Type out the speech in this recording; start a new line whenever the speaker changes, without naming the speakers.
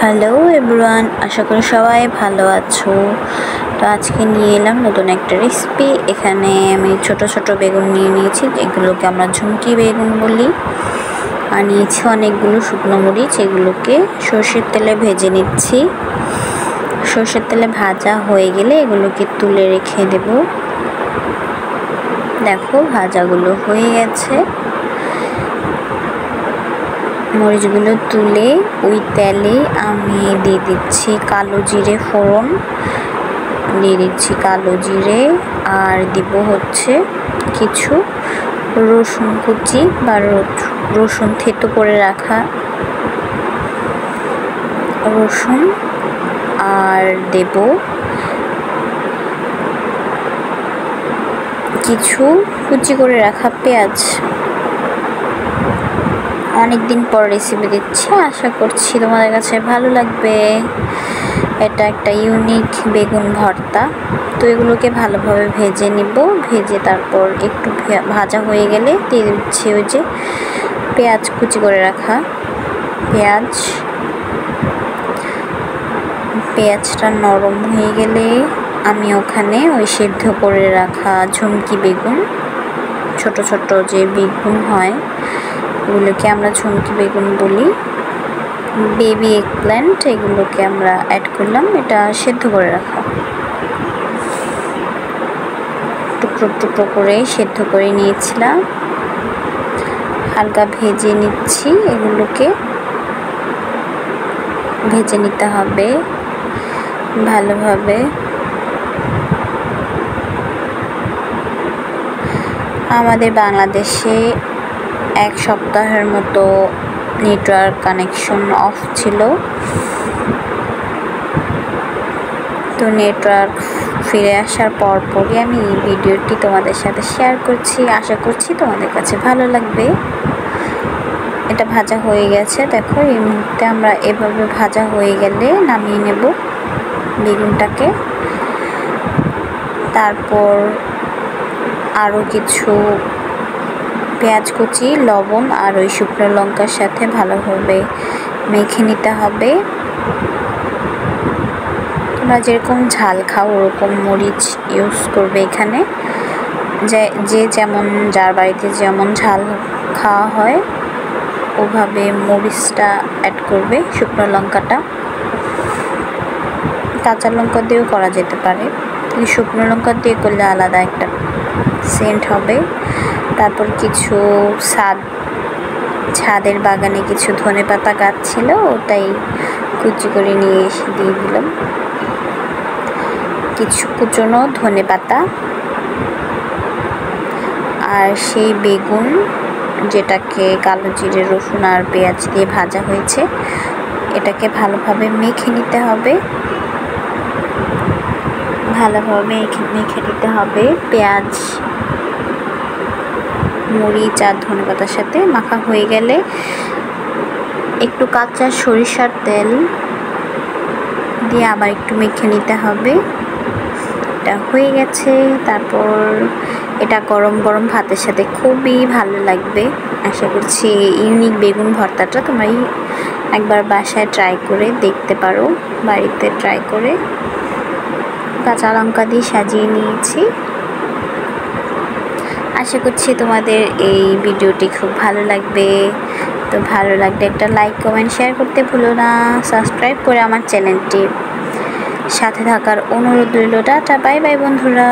Hello everyone, আশা করি সবাই ভালো আছো। তো আজকে নিয়ে এলাম নতুন একটা রেসিপি। এখানে আমি ছোট ছোট বেগুন নিয়ে নিয়েছি, এগুলোকে আমরা ঝুমকি বেগুন বলি। আর নিয়েছি অনেকগুলো শুকনো মরিচ, এগুলোকে সর্ষের তেলে ভেজে নিচ্ছি। সর্ষের তেলে ভাজা হয়ে গেলে এগুলোকে তুলে রেখে দেব। দেখো ভাজাগুলো হয়ে গেছে। মরিচগুলো তুলে ওই তেলে আমি দিয়ে দিচ্ছি কালো জিরে ফোড়ন, দিয়ে দিচ্ছি কালো জিরে, আর দিব হচ্ছে কিছু রসুন কুচি বা রসুন থেতো করে রাখা রসুন, আর দেব কিছু কুচি করে রাখা পেঁয়াজ। অনেকদিন পর রেসিপি দিচ্ছি, আশা করছি তোমাদের কাছে ভালো লাগবে। এটা একটা ইউনিক বেগুন ভর্তা। তো এগুলোকে ভালোভাবে ভেজে নিব। ভেজে তারপর একটু ভাজা হয়ে গেলে দিয়ে দিচ্ছি ওই যে পেঁয়াজ কুচি করে রাখা পেঁয়াজটা নরম হয়ে গেলে আমি ওখানে ওই সেদ্ধ করে রাখা ঝুমকি বেগুন, ছোট ছোট যে বেগুন হয় এগুলোকে আমরা ঝুমকি বেগুন বলি, বেবি এগ প্ল্যান্ট, এগুলোকে আমরা অ্যাড করলাম। এটা সেদ্ধ করে রাখা, টুকরো টুকরো করে সেদ্ধ করে নিয়েছিলাম। হালকা ভেজে নিচ্ছি, এগুলোকে ভেজে নিতে হবে ভালোভাবে। আমাদের বাংলাদেশে এক সপ্তাহের মতো নেটওয়ার্ক কানেকশন অফ ছিল, তো নেটওয়ার্ক ফিরে আসার পরপরই আমি এই ভিডিওটি তোমাদের সাথে শেয়ার করছি। আশা করছি তোমাদের কাছে ভালো লাগবে। এটা ভাজা হয়ে গেছে, দেখো এই মুহূর্তে আমরা এভাবে ভাজা হয়ে গেলে নামিয়ে নেব বেগুনটাকে। তারপর আরও কিছু পেঁয়াজ কুচি, লবণ আর ওই শুকনো লঙ্কার সাথে ভালোভাবে মেখে নিতে হবে। তোমরা যেরকম ঝাল খাও ওরকম মরিচ ইউজ করবে এখানে, যে যেমন যার বাড়িতে যেমন ঝাল খাওয়া হয় ওভাবে মরিচটা অ্যাড করবে। শুকনো লঙ্কাটা কাঁচা লঙ্কা দিয়েও করা যেতে পারে, কিন্তু শুকনো লঙ্কা দিয়ে করলে আলাদা একটা সেন্ট হবে। তারপর কিছু ছাদের বাগানে কিছু ধনেপাতা গাছ ছিল, ওটাই কুচি করে নিয়ে এসে দিয়ে দিলাম কিছু কুচনো ধনেপাতা। আর সেই বেগুন যেটাকে কালো জিরে রসুন আর পেঁয়াজ দিয়ে ভাজা হয়েছে, এটাকে ভালোভাবে মেখে নিতে হবে। পেঁয়াজ, মরিচ আর ধনেপাতার সাথে মাখা হয়ে গেলে একটু কাঁচা সরিষার তেল দিয়ে আবার একটু মেখে নিতে হবে। এটা হয়ে গেছে। তারপর এটা গরম গরম ভাতের সাথে খুবই ভালো লাগবে। আশা করছি ইউনিক বেগুন ভর্তাটা তোমরা একবার বাসায় ট্রাই করে দেখতে পারো, বাড়িতে ট্রাই করে। কাঁচা লঙ্কা দিয়ে সাজিয়ে নিয়েছি। আশা করছি তোমাদের এই ভিডিওটি খুব ভালো লাগবে। তো ভালো লাগলে একটা লাইক কমেন্ট শেয়ার করতে ভুলো না। সাবস্ক্রাইব করে আমার চ্যানেলটির সাথে থাকার অনুরোধ রইল। টাটা, বাই বাই বন্ধুরা।